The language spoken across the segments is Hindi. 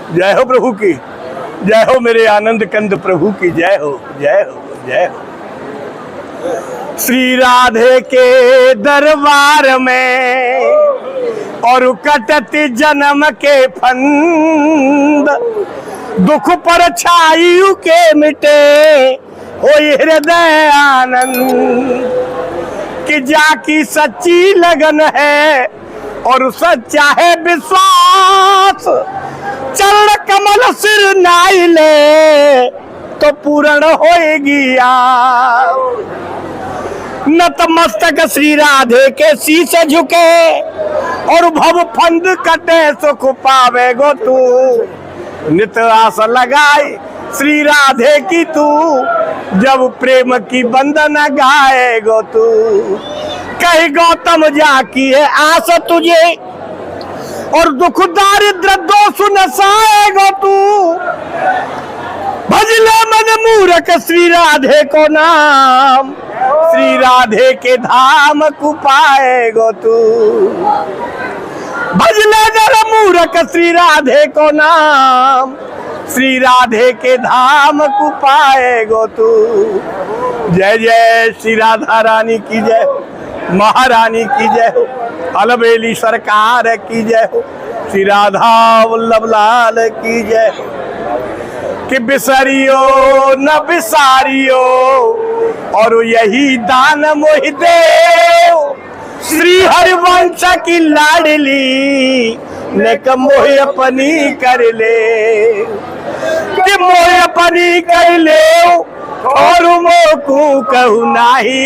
जय हो प्रभु की, जय हो मेरे आनंद कंद प्रभु की, जय हो जय हो जय हो। श्री राधे के दरबार में और कटती जन्म के फंद, दुख पर छायु के मिटे हो हृदय आनंद। कि जाकी सच्ची लगन है और सच्चा है विश्वास, चरण कमल सिर नाई ले तो पूर्ण होएगी आस। नतमस्तक श्री राधे के शीश झुके और भव फंद कटे सुख पावे गो तू। नित आस लगाई श्री राधे की तू, जब प्रेम की बंदन गाए गो तू। कहीं गौतम जाकी है आस तुझे और दुख दारिद्र दोष नसाए गो तू। भजले मन मूरख श्री राधे को नाम, श्री राधे के धाम को पाए गो तू। भजले नर मूरख श्री राधे को नाम, श्री राधे के धाम को पाए गो तू। जय जय श्री राधा रानी की जय हो, महारानी की जय हो, अलबेली सरकार की जय हो, श्री राधा वल्लभ लाल की जय हो। कि बिसरियो न बिसारियो और यही दान मोहि देव, श्री हरिवंश की लाडली नेक मोहि अपनी कर ले। कि मोहि अपनी कर ले और मोकू कहू नाही,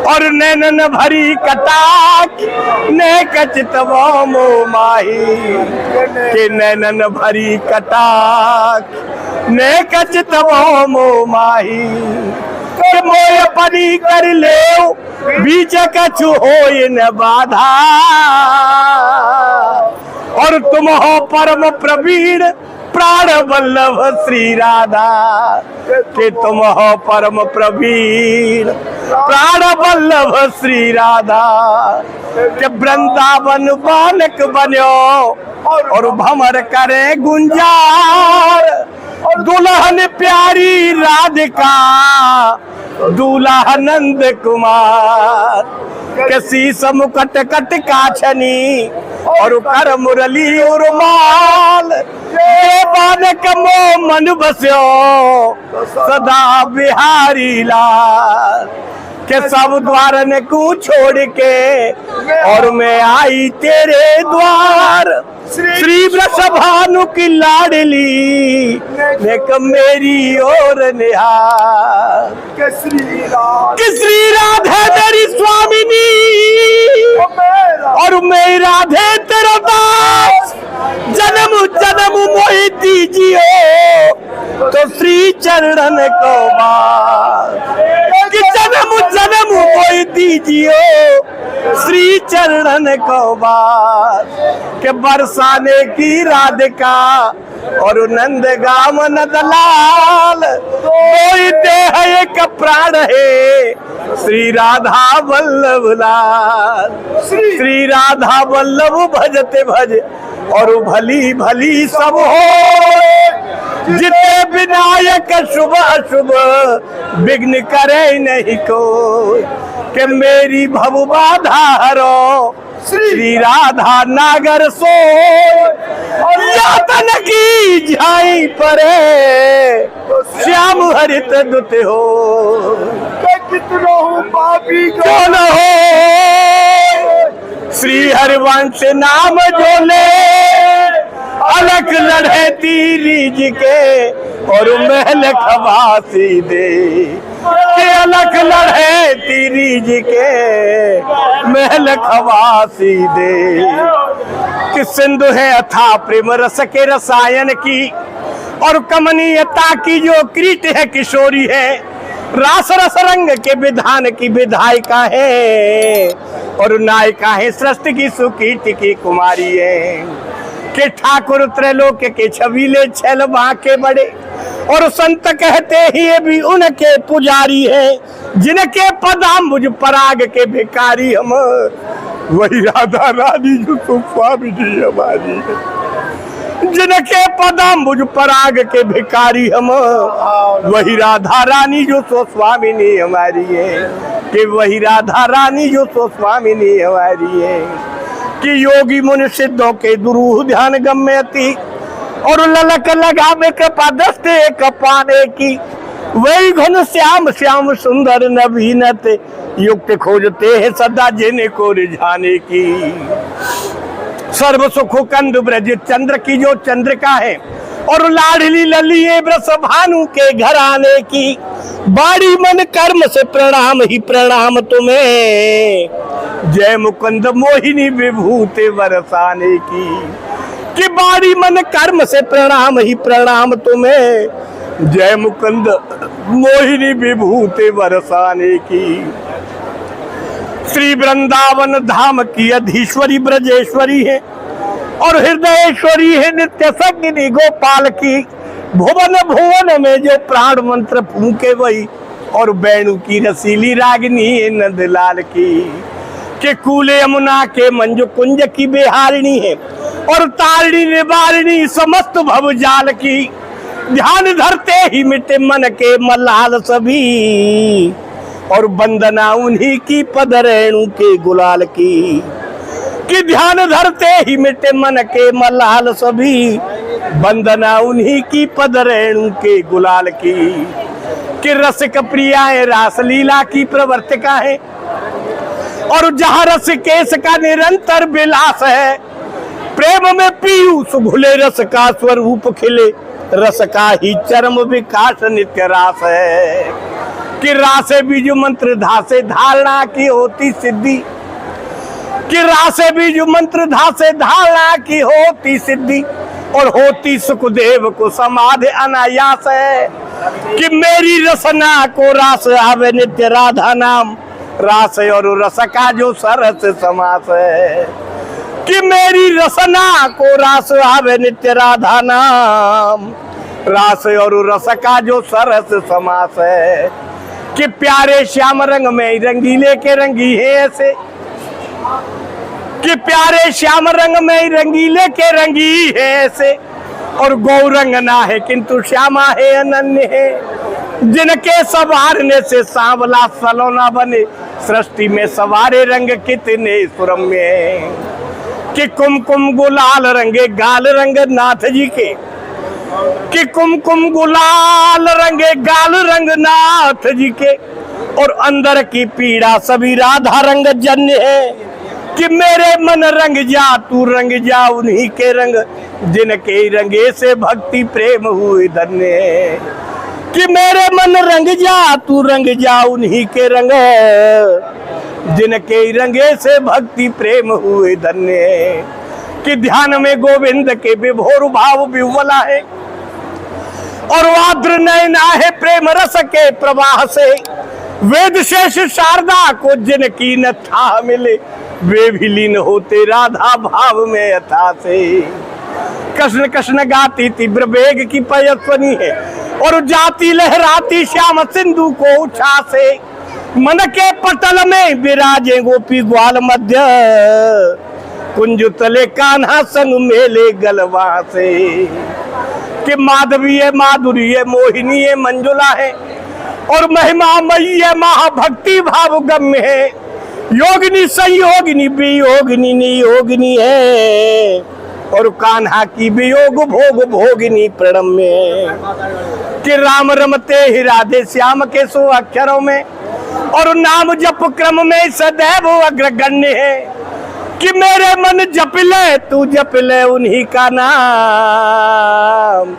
और नैनन भरी कटाक नेक चितवो मो माही। कि नैनन भरी कटाक नेक चितवो मो माही। कि मोय पनी कर ले बीच कछु होय न बाधा, और तुम हो परम प्रवीण प्राण वल्लभ श्री राधा। कि तुम हो परम प्रवीण प्राण वल्लभ श्री राधा। कि वृंदावन बालक बन्यो और भमर करे गुंजार, दुल्हन प्यारी राधिका दूल्हा नंद कुमार। के शीश मुकट कट काछनी और कर मुरली उर्माल, ये बालक मो मन बस्यो सदा बिहारी लाल। के सब द्वारन को छोड़ के और मैं आई तेरे द्वार, श्री वृषभानु की लाडली नेक मेरी ओर निहार। कि श्री राधे तेरी स्वामिनी और मैं राधे तेरा दास, जन्म जन्म मोहि दीजिए तो श्री चरणन को बार। कि जन्म जन्म मोहि दीजिए श्री चरणन को बार। के बरसाने की राधिका और नंद गाम नंदलाल, कोई देह एक प्राण है श्री राधा वल्लभ लाल। श्री राधा वल्लभ भजते भज और भली भली सब हो, जिते विनायक शुभ अशुभ विघ्न करे नहीं कोई। कि मेरी भव बाधा हरो श्री राधा नागर सोय, यातन की झाई परे श्याम हरित दुत हो। कितनो पापी क्यों न हो, श्री हरिवंश नाम जो ले, अलख लड़े तीरीज के और महल खवासी दे। के अलख लड़े तीरीज के महल खवासी दे। कि सिंधु है अथा प्रेम रस के रसायन की, और कमनीयता की जो कृत है किशोरी है। रास रस रंग के विधान की विधायिका है, और नायिका है सृष्टि की सुकीर्ति की कुमारी है। कि ठाकुर त्रैलोक के छबीले छल बांके बड़े, और संत कहते ही ये भी उनके पुजारी है। जिनके पदाम्बुज पराग के भिखारी हम, वही राधा रानी जो स्वामी जी हमारी है। जिनके पदाम्बुज पराग के भिखारी हम, वही राधा रानी जो सो स्वामिनी हमारी है। कि वही राधा रानी जो सो स्वामिनी हमारी है। कि योगी मुनि सिद्धों के दुरूह ध्यान गम्यति, और ललक लगावे कृपा दस्ते कपाने की। वही घन श्याम श्याम सुंदर नवीनत, युक्त खोजते हैं सदा जिन्हें को रिझाने की। सर्व सुख कंद ब्रज चंद्र की जो चंद्रिका है, और लाडली ललिए ब्रस भानु के घराने की। बाड़ी मन कर्म से प्रणाम ही प्रणाम तुम्हें, जय मुकुंद मोहिनी विभूति बरसाने की। कि बाड़ी मन कर्म से प्रणाम ही प्रणाम तुम्हें, जय मुकुंद मोहिनी विभूति बरसाने की। श्री वृंदावन धाम की अधीश्वरी ब्रजेश्वरी है, और हृदयेश्वरी है नित्य संगिनी गोपाल की। भुवन भुवन में जो प्राण मंत्र फूंके वही, और वेणु की रसीली रागिनी है नंदलाल की। के कूले यमुना के मंजु कुंज की बिहारिणी है, और तारिणी निवारिणी समस्त भव जाल की। ध्यान धरते ही मिटे मन के मलाल सभी, और वंदना उन्हीं की पद रेणु के गुलाल की। कि ध्यान धरते ही मिटे मन के मलाल सभी, वंदना उन्हीं की पद रेणु के गुलाल की। कि रसिक प्रियाएं रास लीला की प्रवर्तिका है, और जहाँ रस केस का निरंतर विलास है। प्रेम में पीयूष घुले रस का स्वरूप खिले, रस का ही चरम विकास नित्य रास है। कि रासे बीज मंत्र धासे धारणा की होती सिद्धि, कि रासे बीज मंत्र धासे धारणा की होती सिद्धि, और होती सुखदेव को समाधि अनायास है। कि मेरी रसना को रास आवे नित्य राधा नाम, रास और रस का जो सरस समास है। कि मेरी रसना को रास आवे नित्य राधा नाम, रास और रस का जो सरस समास है। कि प्यारे श्याम रंग में रंगीले के रंगी है ऐसे, कि प्यारे श्याम रंग में रंगीले के रंगी है ऐसे। और गौरंग ना है किंतु श्यामा है अनन्य है, जिनके सवारने से सांवला सलोना बने। सृष्टि में सवारे रंग कितने सुरम्य हैं। कि कुमकुम गुलाल रंगे गाल रंग नाथ जी के, कि कुमकुम गुलाल रंगे गाल रंग नाथ जी के। और अंदर की पीड़ा सभी राधा रंग जन्य है। कि मेरे मन रंग जा तू रंग जा उन्हीं के रंग, जिनके रंगे से भक्ति प्रेम हुए धन्य है। कि मेरे मन रंग जा तू रंग जा उन्हीं के रंग, जिनके रंगे से भक्ति प्रेम हुए धन्य है। कि ध्यान में गोविंद के विभोर भाव विह्वला है, और वाद्र नयना है प्रेम रस के प्रवाह से। वेद शेष शारदा को जिनकी न था मिले, वे भी लीन होते राधा भाव में यथा से। कृष्ण कृष्ण गाती तीव्र वेग की पयस्वनी है, और जाती लहराती श्याम सिंधु को उछासे। मन के पटल में विराजे गोपी ग्वाल मध्य, कुंज तले कान्हा संग मेले गलवा से। कि माधवी है माधुरी है मोहिनी है मंजुला है, और महिमा मयी है महाभक्ति भाव गम्य है। योगिनी संयोगिनी वियोगिनी नियोगिनी है, और कान्हा की वियोग भोग भोगिनी प्रणम्य है। कि राम रमते ही राधे श्याम के सो अक्षरों में, और नाम जप क्रम में सदैव अग्रगण्य है। कि मेरे मन जप ले तू जप ले उन्हीं का नाम,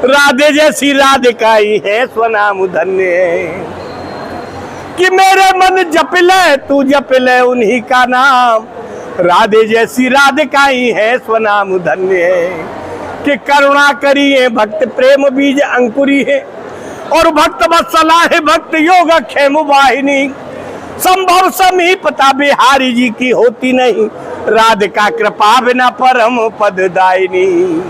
राधे जैसी राधिका ही है स्वनाम धन्य है। कि मेरे मन जप ले तू जप ले उन्हीं का नाम, राधे जैसी राधिका ही है स्वनाम धन्य है। कि करुणा करी है भक्त प्रेम बीज अंकुरी है, और भक्त वत्सला है भक्त योग क्षेम वाहिनी। संभव समीपता बिहारी जी की होती नहीं, राधिका कृपा बिना परम पद दायिनी।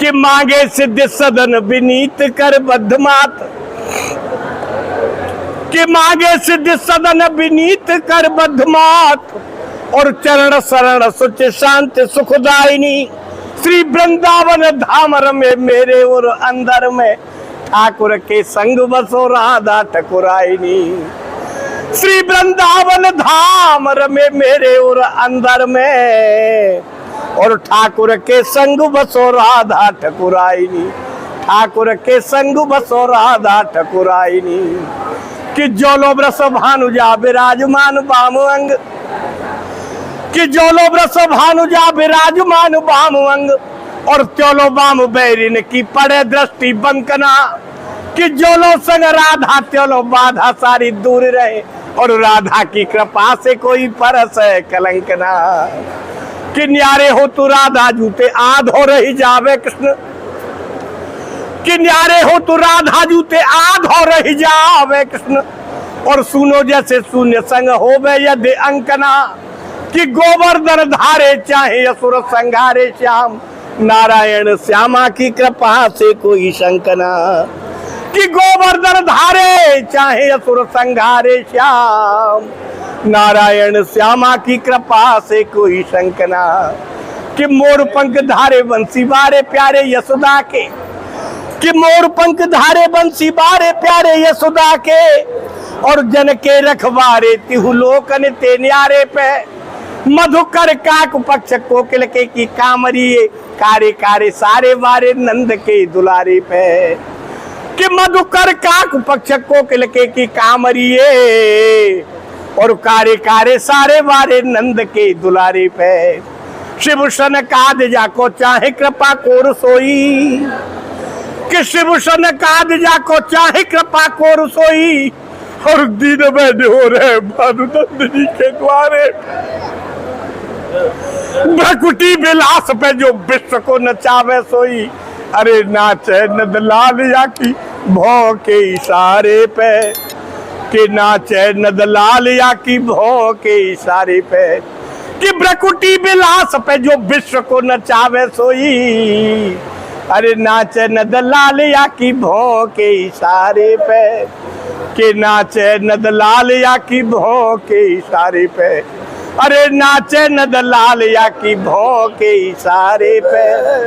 कि मांगे सिद्ध सदन विनीत कर बद्धमात, कि मांगे सिद्ध सदन विनीत कर बद्धमात। और चरण शरण सुच शांति सुखदायिनी, श्री वृंदावन धाम रमे मेरे और अंदर में, ठाकुर के संग बसो राधा ठकुराइनी। श्री वृंदावन धाम रमे मेरे और अंदर में, और ठाकुर के संग बसो राधा ठकुराइनी। ठाकुर के संग बसो राधा ठकुराइनी। कि जोलो ब्रस भानुजा विराजमान बाम अंग, कि जोलो ब्रस भानुजा विराजमान बाम अंग, और त्योलो बाम बैरिन की पड़े दृष्टि बंकना। कि जोलो संग राधा त्योलो बाधा सारी दूर रहे, और राधा की कृपा से कोई परस है कलंकना। कि न्यारे हो तू राधा जूते आध हो रही जावे कृष्ण। कि न्यारे हो तू राधा जूते आध हो रही जावे कृष्ण, और सुनो जैसे शून्य संग होवे यदि अंकना। कि गोवर्धन धारे चाहे असुर संघारे श्याम, नारायण श्यामा की कृपा से कोई शंकना। कि गोवर्धन धारे चाहे असुर संघारे श्याम, नारायण श्यामा की कृपा से कोई शंकना। कि मोर पंख धारे बंसी बारे प्यारे यशोदा के। कि मोर पंख धारे बंसी बारे प्यारे यशोदा के, और जन के रखवारे तिहु लोकन ते न्यारे पे। मधुकर काक पक्ष कोकिल के की कामरिए, कारे कारे सारे वारे नंद के दुलारे पे। कि मधुकर काक पक्ष कोकिल के की कामरिए, और कारे कारे सारे वारे नंद के दुलारे पे। शिव सन काद जाको चाहे कृपा कोर सोई। कि शिव सन काद जाको चाहे कृपा कोर सोई, और दिन में हो रहे भानुनंदिनी के द्वारे। भ्रकुटी विलास पे जो विश्व को नचावे सोई, अरे नाचे नंदलाल या की भौ के इशारे पे। कि नाचे नंदलाल या की भौ के इशारे पे। कि भ्रकुटी विलास पे जो विश्व को नचावे सोई, अरे नाचे नंदलाल या की भौ के इशारे पे। कि नाचे नंदलाल या की भौ के इशारे पे। अरे नाचे नंदलाल या की भौ के इशारे पे।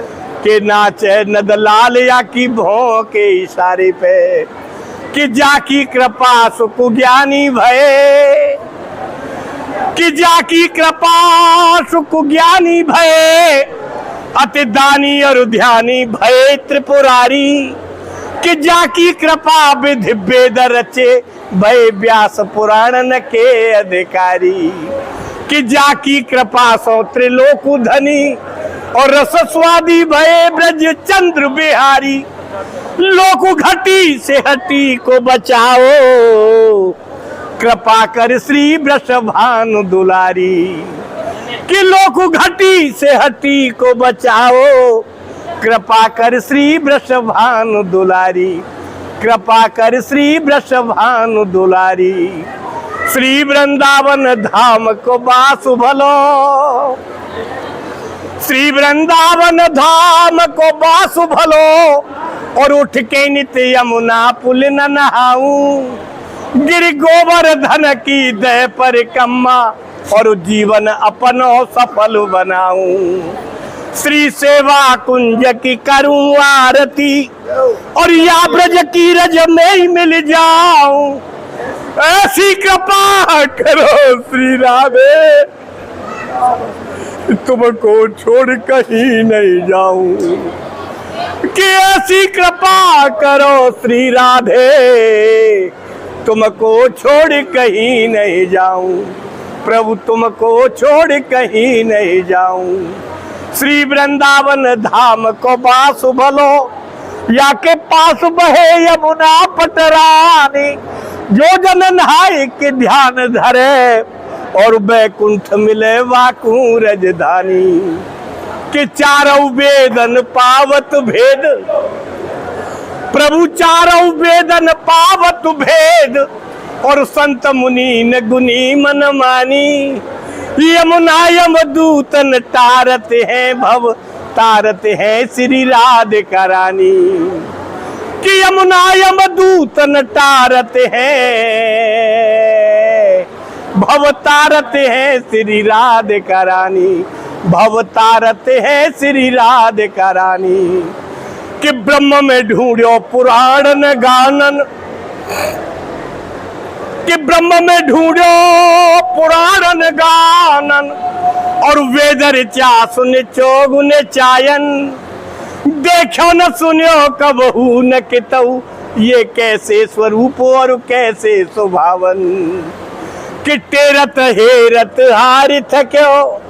कि नाचे नंदलाल या की भौ के इशारे पे। कि जाकी कृपा सुख ज्ञानी भये। कि जाकी कृपा सुख ज्ञानी भये, अति दानी और ध्यानी भये त्रिपुरारी। कि जाकी कृपा विधि वेद रचे, भय व्यास पुराणन के अधिकारी। कि जाकी कृपा सो त्रिलोक धनी, और रस स्वादी भये ब्रज चंद्र बिहारी। लोक घटी से हटी को बचाओ, कृपा कर श्री वृषभानु दुलारी। कि लोक घटी से हटी को बचाओ, कृपा कर श्री वृषभानु दुलारी। कृपा कर श्री वृषभानु दुलारी। श्री वृंदावन धाम को बासु भलो। श्री वृंदावन धाम को बासु भलो, और उठ के नित्य यमुना पुल न नहाऊं। गिर गोवर्धन की दय पर कम्मा, और जीवन अपनो सफल बनाऊं। श्री सेवा कुंज की करूं आरती, और या ब्रज की रज में ही मिल जाऊं। ऐसी कृपा करो श्री राधे, तुमको छोड़ कहीं नहीं जाऊं। कि ऐसी कृपा करो श्री राधे, तुमको छोड़ कहीं नहीं जाऊं। प्रभु तुमको छोड़ कहीं नहीं जाऊं। श्री वृंदावन धाम को बासु भलो, या के पास बहे यमुना पटरानी। जो जन नहाय के ध्यान धरे, और बैकुंठ मिले वाकू रजधानी। कि चारों वेदन पावत भेद, प्रभु चारों वेदन पावत भेद, और संत मुनि न गुनी मन मानी। यमुना यम दूतन तारत हैं भव, तारत हैं श्री राधिका रानी। कि यमुना यम दूतन तारत हैं भव, तारत हैं श्री राधिका रानी। भवतारत है श्री राधिका रानी। कि ब्रह्म में ढूंढो पुराण गानन, कि ब्रह्म में ढूंढो पुराण गानन, और वेद ऋचा सुन चोगुन चायन। देखो न सुनो कबहू न कितऊ, ये कैसे स्वरूप और कैसे स्वभावन। कि टेरत हेरत हार थक्यो,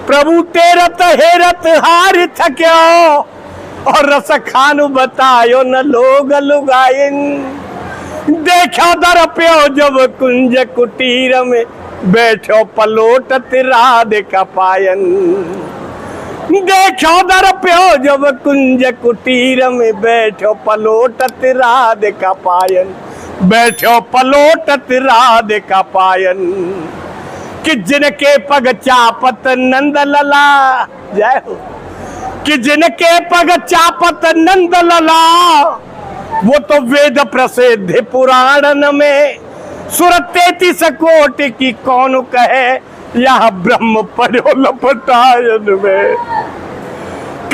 प्रभु टेरत हेरत हार थक्यो, और रस खानु बतायो न लोग लुगाइन। देखो दर प्यो जब कुंज कुटीर में, बैठो पलोटत राधिका पायन। देखो दर प्यो जब कुंज कुटीर में, बैठो पलोटत राधिका पायन। बैठो पलोटत राधिका पायन। कि जिनके पग चापत नंद लला, जय हो। कि जिनके पग चापत नंद लला, वो तो वेद प्रसिद्ध पुराणन में। सुर 33 कोटि की कौन कहे, यह ब्रह्म पढ़ो लपटायन में।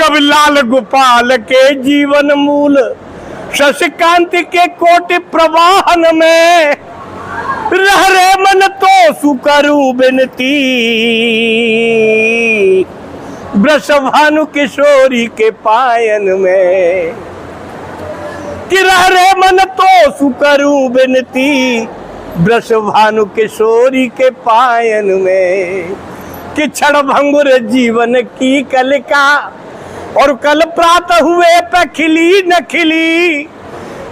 कवि लाल गोपाल के जीवन मूल, शशिकांत के कोटि प्रवाहन में। रह रे मन तो सुकरू बिनती, वृषभानु किशोरी के पायन में। कि रह रे मन तो सुकरू बिनती, वृषभानु किशोरी के पायन में। कि क्षण भंगुर जीवन की कलिका, और कल प्रातः हुए पे खिली न खिली।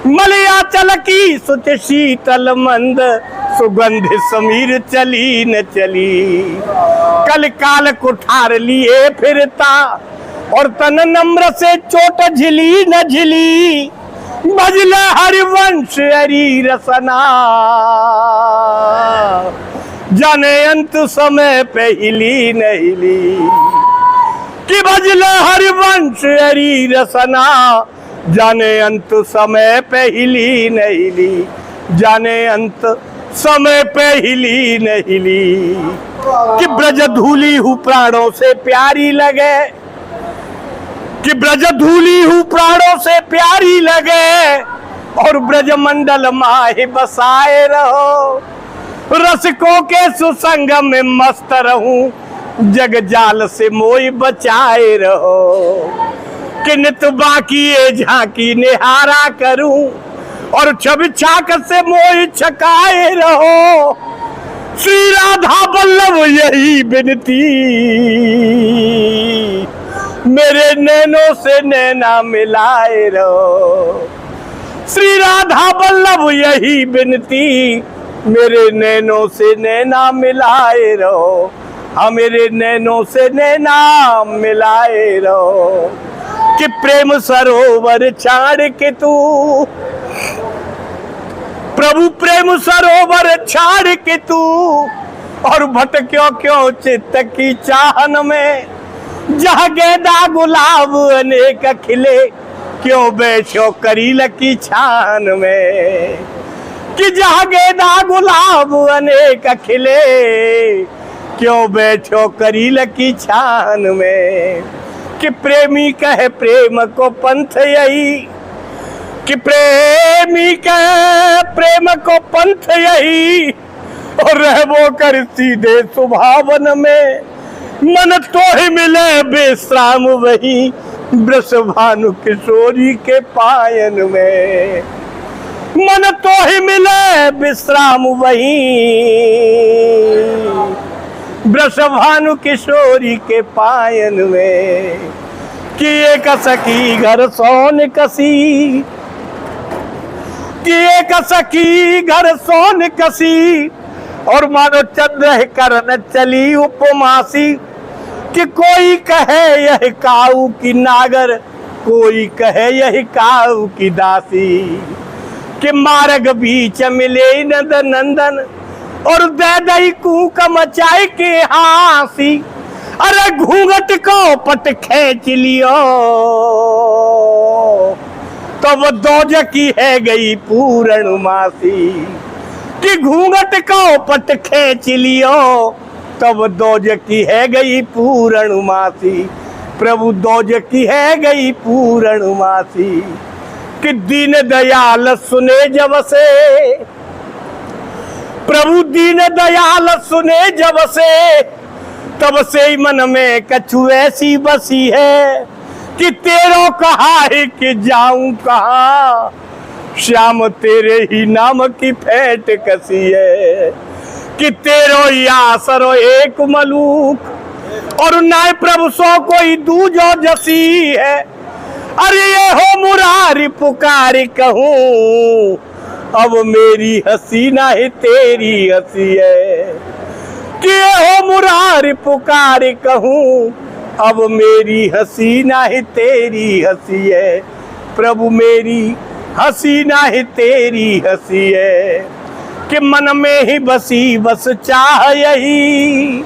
मलयाचल की सुच शीतल मंद, सुगंध समीर चली न चली। कल काल कुठार लिए फिरता, और तन नम्र से चोट झिली न झिली। भजल हरिवंश हरि रसना, जाने अंत समय पे हिली न हिली। कि भजल हरिवंश हरि रसना, जाने अंत समय पे हिली न हिली। जाने अंत समय पे हिली न हिली। कि ब्रज धूली हूँ प्राणों से प्यारी लगे, कि ब्रज धूली हूँ प्राणों से प्यारी लगे, और ब्रज मंडल माहे बसाए रहो। रसिकों के सुसंग में मस्त रहूं, जग जाल से मोई बचाए रहो। कि नित बाकी ये झांकी निहारा करूं, और छवि छाक से मोई छकाए रहो। श्री राधा वल्लभ यही विनती, मेरे नैनों से नैना मिलाए रहो। श्री राधा वल्लभ यही विनती, मेरे नैनों से नैना मिलाए रहो। हाँ मेरे नैनों से नैना मिलाए रहो। कि प्रेम सरोवर छाड़ के तू, प्रभु प्रेम सरोवर छाड़ के तू, और भटक्यो क्यों चित्त की चाहन में। जहाँ गेंदा गुलाब अनेक खिले, क्यों बैठो करील की छान में। कि जहाँ गेंदा गुलाब अनेक खिले, क्यों बैठो करील की छान में। कि प्रेमी कहे प्रेम को पंथ यही, कि प्रेमी कहे प्रेम को पंथ यही, और रहबो कर सीधे सुभावन में। मन तो ही मिले विश्राम वही, वृषभानु किशोरी के पायन में। मन तो ही मिले विश्राम वही, वृषभानु किशोरी के पायन में। कि एक सखी घर सोन कसी, कि एक सखी घर सोन कसी, और मानो चंद्र करन चली उपमासी। कि कोई कहे यह काऊ की नागर, कोई कहे यह काऊ की दासी। कि मार्ग बीच मिले नंद नंदन, और दे दई कूक मचाई के हासी। अरे घूंघट को पट खींच लियो, तब दोजकी है गई पूर्णमासी। कि घूंघट को पट खींच लियो, तब दोज की है गई पूर्णमासी, प्रभु दोज की है गई पूर्णमासी। कि दीन दयाल सुने जब से, प्रभु दीन दयाल सुने जब से, तब से ही मन में कछु ऐसी बसी है कि तेरो कहा है कि जाऊं कहाँ, श्याम तेरे ही नाम की फेंट कसी है। कि तेरो ही आसरो एक मलूक और नाय प्रभु सो कोई दूजो जसी है। अरे ये हो मुरारी पुकारी कहूँ, अब मेरी हंसी ना है तेरी हंसी है। कि ये हो मुरारी पुकारी कहूँ, अब मेरी हंसी ना है तेरी हंसी है। प्रभु मेरी हंसी ना है तेरी हंसी है। कि मन में ही बसी बस चाह यही,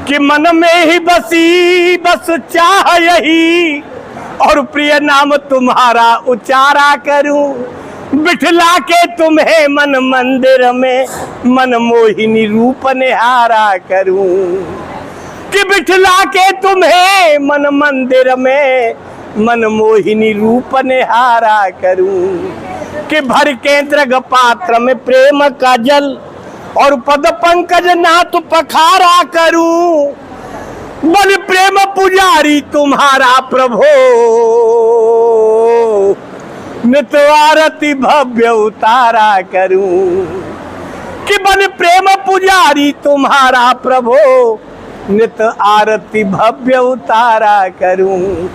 कि मन में ही बसी बस चाह यही, और प्रिय नाम तुम्हारा उचारा करूं, बिठला के तुम्हें मन मंदिर में मन मोहिनी रूप निहारा करूं। कि बिठला के तुम्हें मन मंदिर में मन मोहिनी रूप निहारा करूं। कि भर के द्रग पात्र में प्रेम का जल और पद पंकज नाथ पखारा करूं। बल प्रेम पुजारी तुम्हारा प्रभो, नित आरती भव्य उतारा करूं। कि बल प्रेम पुजारी तुम्हारा प्रभो, नित आरती भव्य उतारा करूं।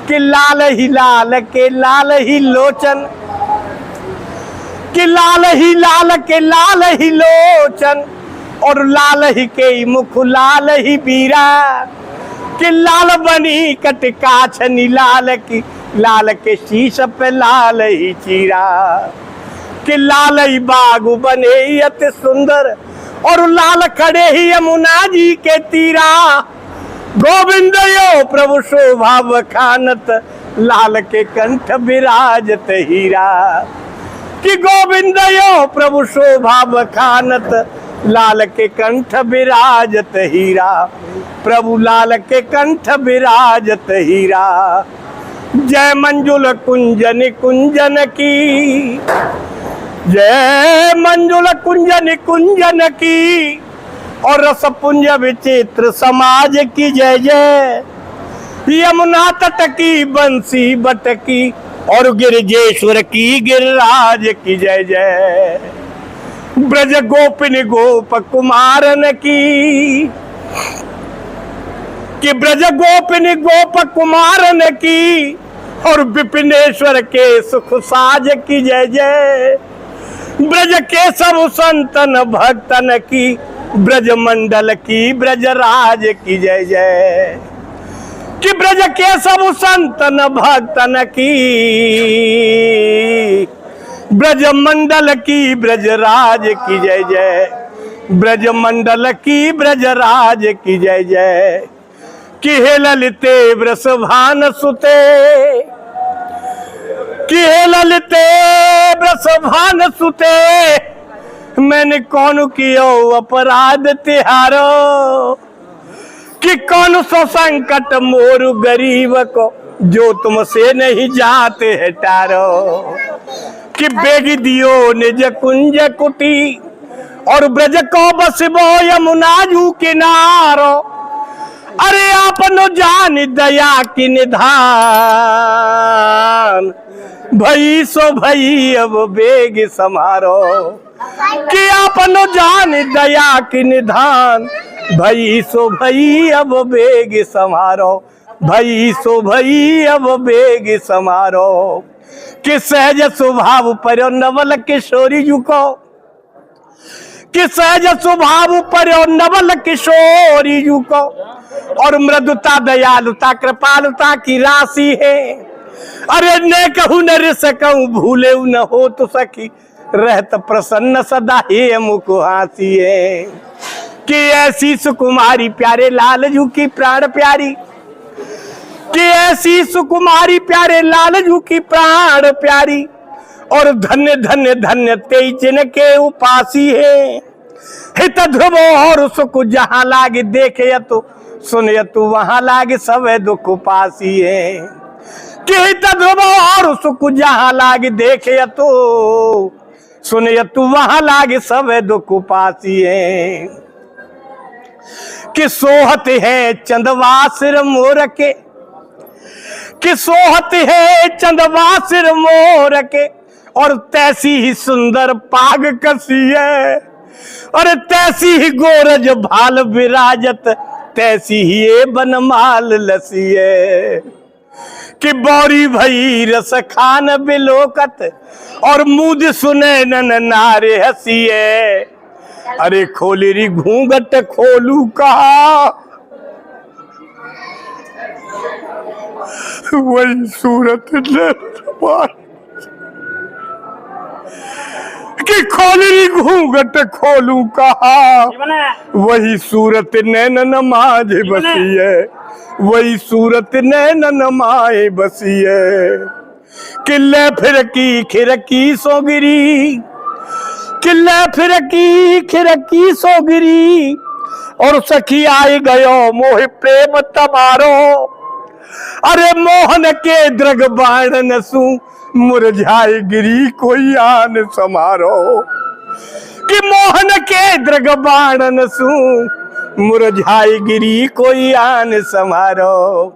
कि लाल ही लोचन, कि लाल ही लोचन, और लाल ही के मुख लाल ही बीरा। कि लाल बनी कटकाछनी लाल की, लाल के शीश पे लाल ही चीरा। कि लाल ही बागु बने अति सुंदर, और लाल खड़े ही यमुना जी के तीरा। गोविंद यो प्रभु शोभा बखानत, लाल के कंठ विराजत हीरा। कि गोविंद यो प्रभु शोभा बखानत, लाल के कंठ विराजत हीरा। प्रभु लाल के कंठ विराजत हीरा। जय मंजुल कुंजन कुंजन की, जय मंजुल कुंजन कुंजन की, और रस पुंज विचित्र समाज की जय जय। यमुना तट की बंसी बटकी, और गिरिजेश्वर की गिरिराज की जय जय। ब्रज गोपिन गोप कुमारन की, कि ब्रज गोपिन गोप कुमारन की, और विपिनेश्वर के सुख साज की जय जय। ब्रज के सब संतन भक्तन की, ब्रज मंडल की ब्रजराज की जय जय। कि ब्रज के सब संतन भक्तन की, ब्रज मंडल की ब्रजराज की जय जय। ब्रज मंडल की ब्रजराज की जय जय। कि हे ललिते वृषभान सुते, कि हे ललिते वृषभान सुते, मैंने कौन कियो अपराध तिहारो। कि कौन सो संकट मोरु गरीब को, जो तुमसे नहीं जाते है टारो। कि बेग दियो निज कुंज कुटी, और ब्रज को बसबो यमुना जू किनारो। अरे आपनो जान दया की निधान, भई सो भई अब बेग समारो। कि आपनो जान दया की निधान, भई सो भई अब बेग समारो। भई सो भई अब बेग समारो। कि सहज स्वभाव पर नवल किशोरी जुको, कि सहज स्वभाव पर नवल किशोरी जुको, और मृदुता दयालुता कृपालुता की राशि है। अरे ने कहूँ न रिस कहूँ भूले न हो तो सखी, रहत प्रसन्न सदा हे मुख हासी है। कि ऐसी सुकुमारी प्यारे लालजू की प्राण प्यारी, कि ऐसी सुकुमारी प्यारे लालजू की प्राण प्यारी, और धन्य धन्य धन्य ते जिनके उपासी है। हित ध्रुव और सुख जहां लागे देखे तू सुने तू वहां लागे सब दुख पासी है। कि हित ध्रुव और सुख जहां लागे देखे तू सुने तू वहां लागे सब दुख पासी है। कि सोहत है चंदवा सिर मोर के कि सोहत है चंदवा सिर मोर के और तैसी ही सुंदर पाग कसी है। और तैसी ही गोरज भाल विराजत तैसी ही ये बनमाल लसी है। कि बौरी भई रस खान बिलोकत और मुझ सुने नन नारे हसी है। अरे खोलेरी घूंघट खोलू कहा वही सूरत कि खोलेरी घूंघट खोलू कहा वही सूरत नैन नमाज बसी है। वही सूरत नैन नमाए बसी है। किले फिरकी खिरकी सोगिरी किले फिरकी खिरकी सोगिरी और सखी आई गयो मोह प्रेम तमारो। अरे मोहन के द्रग बाण नसू मुरझाई गिरी कोई आन समारो। कि मोहन के द्रग बाण नसू मुरझाई गिरी कोई आन समारो।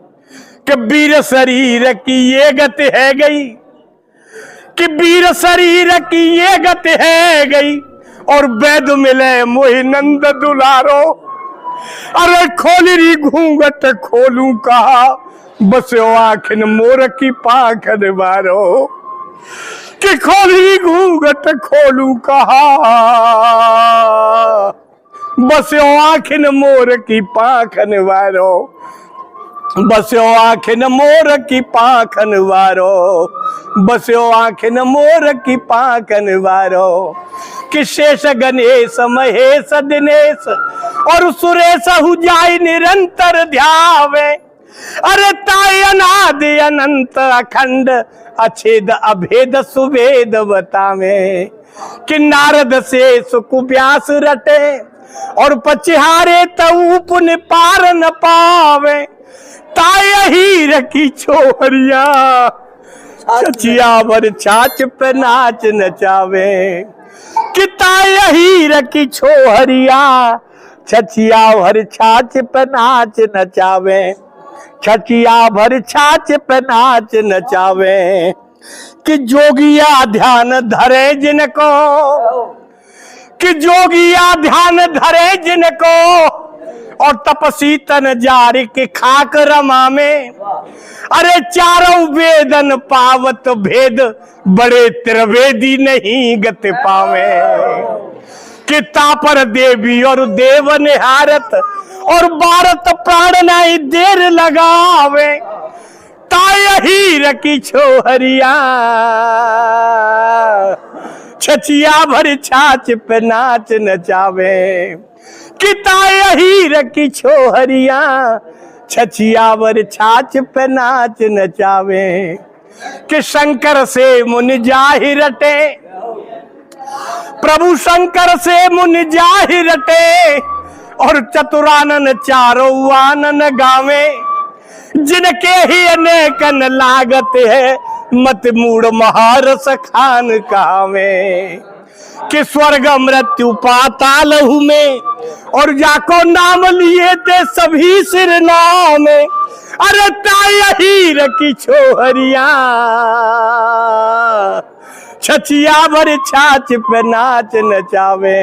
कि वीर शरीर की ये गत है गई कि वीर शरीर की ये गत है गई और वैद मिले मोहि नंद दुलारो। अरे खोलरी घूंघट खोलू कहा बस आखिन मोर की पाखन मारो। कि खोलरी घूंघट खोलू कहा बस आखिन मोर की पाखन वारो। बस्यो आखिन मोर की पाखन वारो। बस्यो आखिन मोर की पाखन वारो। कि शेष गणेश महेश दिनेश और सुरेश हुजाई निरंतर ध्यावे। अरे ताई अनादि अनंत अखंड अछेद अभेद सुवेद बतावे। कि नारद से सुख व्यास रटे और पचिहारे तऊ पुन पार न पावे। ताय हीर की छोहरिया छचिया भर छाछ पे नाच नचावे। कि ताय हीर की छोहरिया छचिया भर छाछ पे नाच नचावे। छचिया भर छाछ पे नाच नचावे। कि जोगिया ध्यान धरे जिनको कि जोगिया ध्यान धरे जिनको और तपसी तन जारी के खाक रमा में। अरे चारों वेदन पावत भेद बड़े त्रिवेदी नहीं गत पावे। कि तापर देवी और देव निहारत और भारत प्राण नहीं देर लगावे। ताय हीर की छोहरिया छचिया भर छाछ पे नाच नचावे। कि ताय हीर की छोहरिया छचिया भर छाछ पे नाच नचावे। कि शंकर से मुनि जाहि रटे प्रभु शंकर से मुनि जाहि रटे और चतुरानन चारों आनन गावे। जिनके ही अनेकन लागत है मत मूड महारस खान कहावे। कि स्वर्ग मृत्यु पाताल में और जाको नाम लिए थे सभी सिर नाम। अरे ताय हीर की छोहरिया छचिया भर छाछ पे नाच नचावे।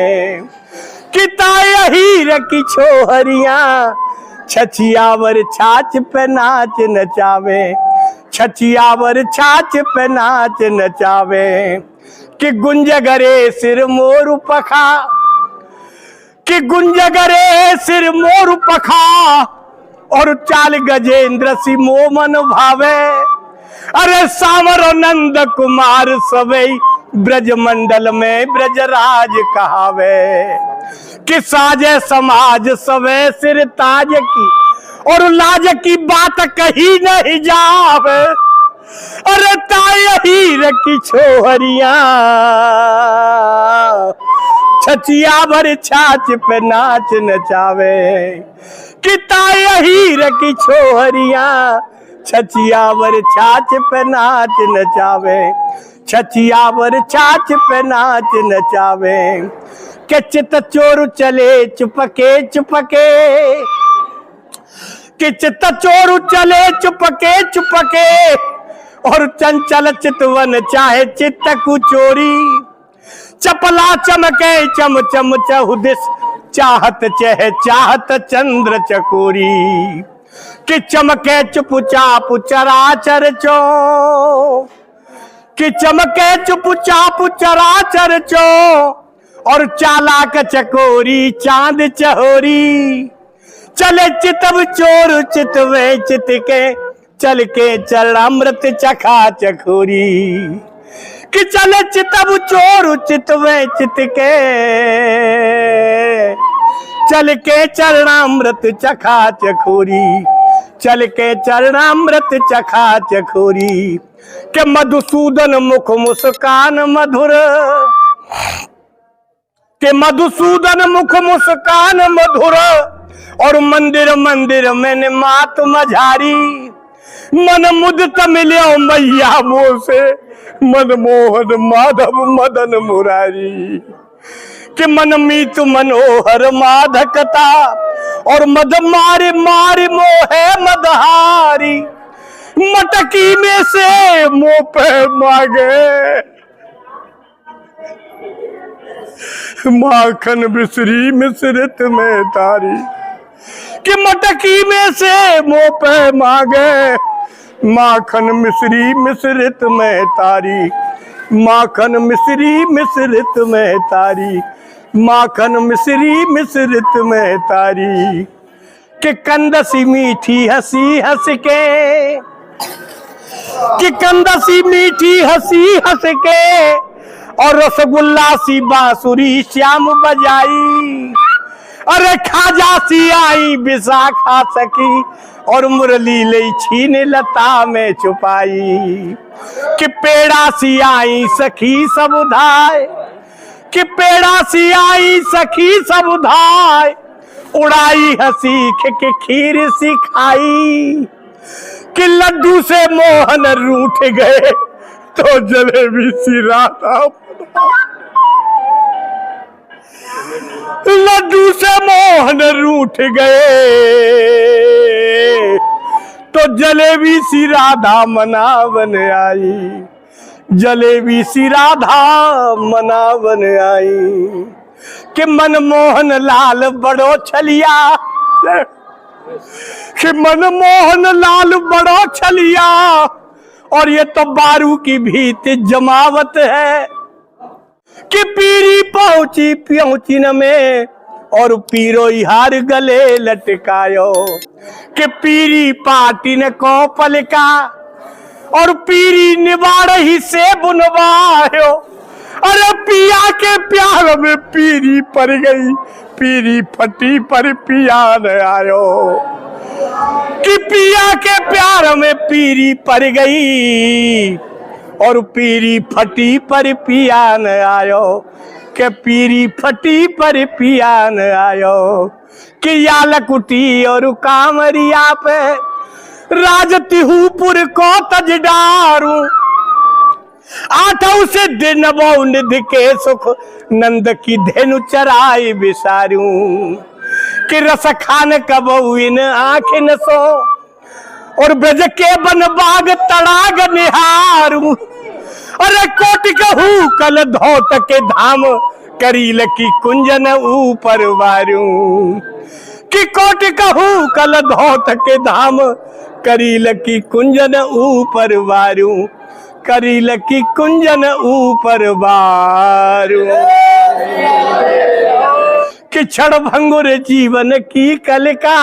कि ताय हीर की छोहरिया छचिया भर छाछ पे नाच नचावे। छचिया भर छाछ पे नाच नचावे। कि गुंज गरे सिर मोर पखा कि गुंज गरे सिर मोर पखा और चाल गजेंद्र सी मोमन भावे। अरे सावर नंद कुमार सवई ब्रज मंडल में ब्रजराज कहावे। कि साजे समाज सवे सिर ताज की और लाज की बात कही नहीं जावे। अरे ताय हीर की छोहरिया छचिया भर छाछ पे नाच नचावे कि ताय हीर की छोहरिया छचिया भर छाछ पे नाच नचावे छचिया भर छाछ पे नाच नचावे के चित चोर चले चुपके चुपके कि चित चोर चले चुपके चुपके और चंचल चितवन चाहे चित्त को चोरी चपला चमके चम चम चहुदिस चाहत चह चाहत चंद्र चकोरी कि चमके चुप चाप चराचर चो कि चमके चुप चाप चराचर चो और चालाक चकोरी चांद चहोरी चले चितव चोर चितवे चित के चल के चरणामृत चखा चखोरी कि चले चितव चोर चितवे चित के चल के चरणामृत चखा चखोरी चल के चरणामृत चखा चखोरी के मधुसूदन मुख मुस्कान मधुर के मधुसूदन मुख मुस्कान मधुर और मंदिर मंदिर मैंने मात मझारी मन मुदत मिलो मैया मोह से मनमोहन माधव मदन मुरारी कि मन मीत मनोहर माधकता और मद मारे मारे मोहे मदहारी मटकी में से मुंह पे मांगे माखन मिश्री मिश्रित में तारी कि मटकी में से मुंह पे मांगे माखन मिश्री मिश्रित में तारी माखन मिश्री मिश्रित में तारी माखन मिश्री मिश्रित में तारी कि कंदसी मीठी हंसी हंस के कि कंदसी मीठी हंसी हंस के और रसगुल्ला सी बांसुरी श्याम बजाई अरे खाजा सी आई विशाखा सखी और मुरली ले छीन लता में छुपाई कि पेड़ा सी आई सखी सब उधाय कि पेड़ा सी आई सखी सब उधाय उड़ाई हंसी के खीर सी खाई कि लड्डू से मोहन रूठ गए तो जलेबी सी राधा लड्डू से मोहन रूठ गए तो जलेबी सी राधा मनावन आई जलेबी सी राधा मनावन आई कि मनमोहन लाल बड़ो छलिया कि मनमोहन लाल बड़ो छलिया और ये तो बारू की भीत जमावत है कि पीरी पहुंची पहुंची न में और पीरो हार गले लटकायो कि पीरी पाटी न को पलका और पीरी निबाड़ ही से बुनवायो अरे पिया के प्यार में पीरी पड़ गई पीरी फटी पर पिया न आयो कि पिया के प्यार में पीरी पड़ गई और पीरी फटी पर पिया न आयो के पीरी फटी पर पिया न आयो कि यालकुटी और कामरिया पे राजतिहूपुर को तजडारू आठों से दिन वो निधि के सुख नंद की धेनु चराई बिसारू कि रस खान कबू इन आँखें सो और ब्रज के बन बाग तड़ाग निहारू अरे कोटि कहू कल धोत के धाम करील की कुंजन ऊपर वारू कि कोटि कहू कल धोत के धाम करील की कुंजन ऊपर वारू करील की कुंजन ऊपर वारू कि क्षण भंगुर जीवन की कलिका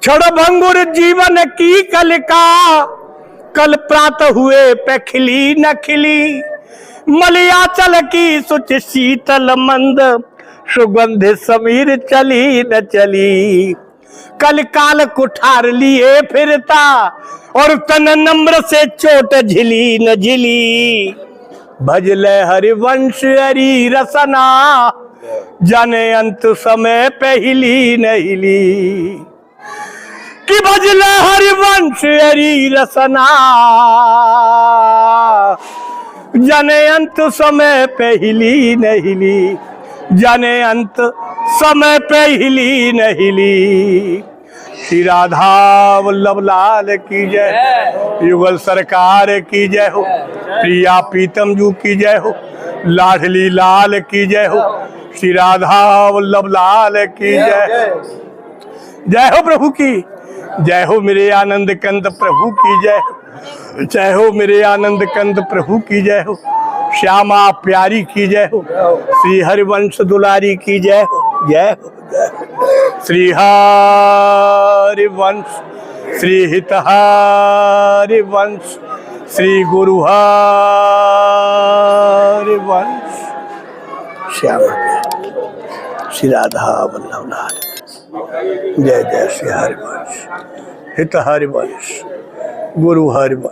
क्षण भंगुर जीवन की कलिका कल प्रात हुए पे खिली न खिली मलयाचल की सुच शीतल मंद सुगंध समीर चली न चली कल काल कुठार लिए फिरता और तन नम्र से चोट झिली न झिली भजले हरिवंश हरि रसना, जाने अंत समय पहली नहिली। कि भजले हरिवंश हरि रसना, जाने अंत समय पहली नहिली, जाने अंत समय पहली नहिली। श्री राधा वल्लभ लाल की जय, युगल सरकार की जय हो, प्रिया प्रीतम जू की जय हो, लाडली लाल की जय हो, श्री राधा वल्लभ लाल की जय। जय हो प्रभु की जय हो, मेरे आनंद कंद प्रभु की जय हो, जय हो मेरे आनंद कंद प्रभु की जय हो, श्यामा प्यारी की जय हो, श्री हरिवंश दुलारी की जय हो, जय हो श्री हरिवंश, श्री हित हरिवंश, श्री गुरु हरिवंश, श्यामा श्री राधा वल्लभ लाल। जय जय श्री हरिवंश, हित हरिवंश, गुरु हरिवंश।